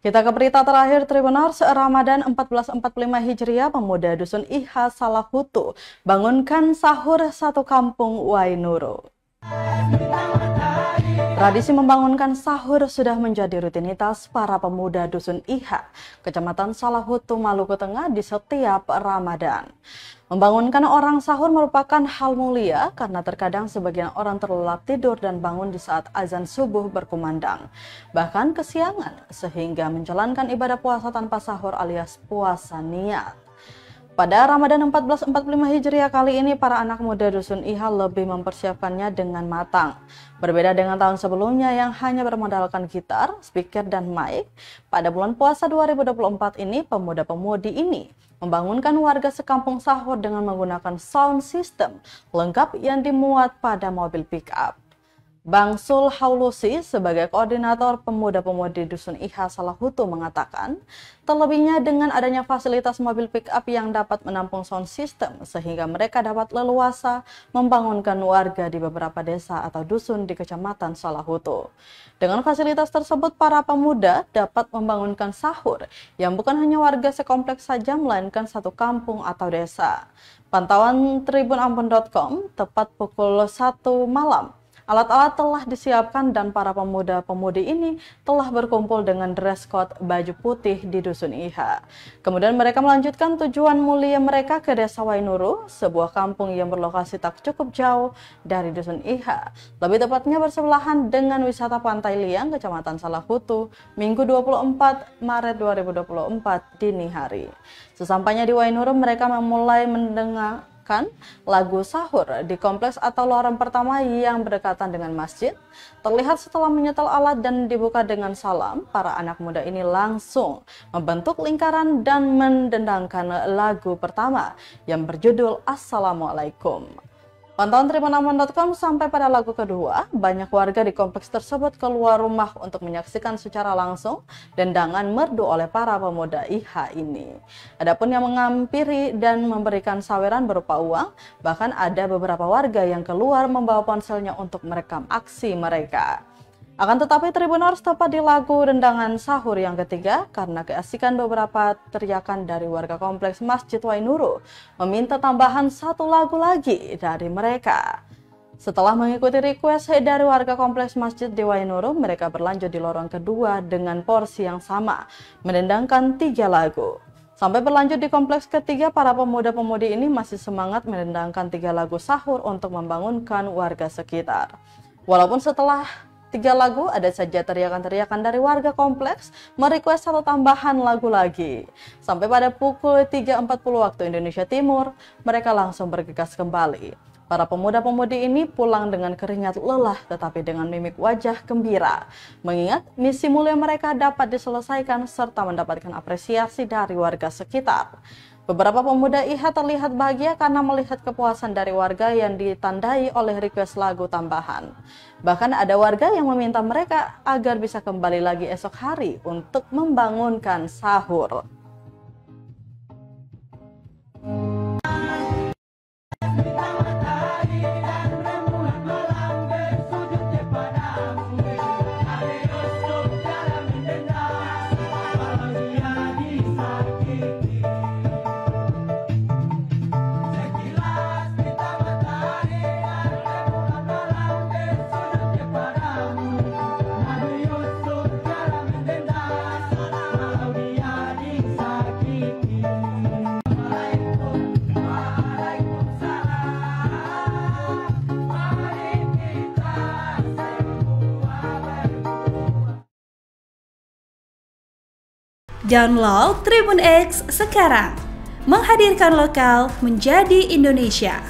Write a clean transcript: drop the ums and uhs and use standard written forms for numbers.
Kita ke berita terakhir Tribunars. Ramadan 1445 Hijriah, pemuda dusun Iha Salahutu bangunkan sahur satu kampung Wainuru. Tradisi membangunkan sahur sudah menjadi rutinitas para pemuda dusun Iha, Kecamatan Salahutu, Maluku Tengah di setiap Ramadan. Membangunkan orang sahur merupakan hal mulia karena terkadang sebagian orang terlelap tidur dan bangun di saat azan subuh berkumandang, bahkan kesiangan, sehingga menjalankan ibadah puasa tanpa sahur alias puasa niat. Pada Ramadan 1445 Hijriah kali ini, para anak muda dusun Iha lebih mempersiapkannya dengan matang. Berbeda dengan tahun sebelumnya yang hanya bermodalkan gitar, speaker, dan mic, pada bulan puasa 2024 ini, pemuda-pemudi ini membangunkan warga sekampung sahur dengan menggunakan sound system lengkap yang dimuat pada mobil pick-up. Bang Sul Haulusi sebagai koordinator pemuda-pemudi dusun Iha Salahutu mengatakan, terlebihnya dengan adanya fasilitas mobil pick-up yang dapat menampung sound system sehingga mereka dapat leluasa membangunkan warga di beberapa desa atau dusun di Kecamatan Salahutu. Dengan fasilitas tersebut, para pemuda dapat membangunkan sahur yang bukan hanya warga sekompleks saja, melainkan satu kampung atau desa. Pantauan TribunAmbon.com, tepat pukul 1 malam, alat-alat telah disiapkan dan para pemuda-pemudi ini telah berkumpul dengan dress code baju putih di dusun Iha. Kemudian mereka melanjutkan tujuan mulia mereka ke desa Wainuru, sebuah kampung yang berlokasi tak cukup jauh dari dusun Iha. Lebih tepatnya bersebelahan dengan wisata Pantai Liang, Kecamatan Salahutu, Minggu 24 Maret 2024 dini hari. Sesampainya di Wainuru, mereka memulai mendengar lagu sahur di kompleks atau lorong pertama yang berdekatan dengan masjid. Terlihat setelah menyetel alat dan dibuka dengan salam, para anak muda ini langsung membentuk lingkaran dan mendendangkan lagu pertama yang berjudul Assalamualaikum. Pantauan TribunAmbon.com, sampai pada lagu kedua, banyak warga di kompleks tersebut keluar rumah untuk menyaksikan secara langsung dendangan merdu oleh para pemuda Iha ini. Adapun yang mengampiri dan memberikan saweran berupa uang, bahkan ada beberapa warga yang keluar membawa ponselnya untuk merekam aksi mereka. Akan tetapi Tribunars, tepat di lagu dendangan sahur yang ketiga, karena keasikan beberapa teriakan dari warga kompleks Masjid Wainuru, meminta tambahan satu lagu lagi dari mereka. Setelah mengikuti request dari warga kompleks Masjid di Wainuru, mereka berlanjut di lorong kedua dengan porsi yang sama, mendendangkan 3 lagu. Sampai berlanjut di kompleks ketiga, para pemuda-pemudi ini masih semangat mendendangkan 3 lagu sahur untuk membangunkan warga sekitar. Walaupun setelah 3 lagu, ada saja teriakan-teriakan dari warga kompleks merequest satu tambahan lagu lagi. Sampai pada pukul 3.40 waktu Indonesia Timur, mereka langsung bergegas kembali. Para pemuda-pemudi ini pulang dengan keringat lelah tetapi dengan mimik wajah gembira, mengingat misi mulia mereka dapat diselesaikan serta mendapatkan apresiasi dari warga sekitar. Beberapa pemuda Iha terlihat bahagia karena melihat kepuasan dari warga yang ditandai oleh request lagu tambahan. Bahkan ada warga yang meminta mereka agar bisa kembali lagi esok hari untuk membangunkan sahur. Download Tribun X sekarang, menghadirkan lokal menjadi Indonesia.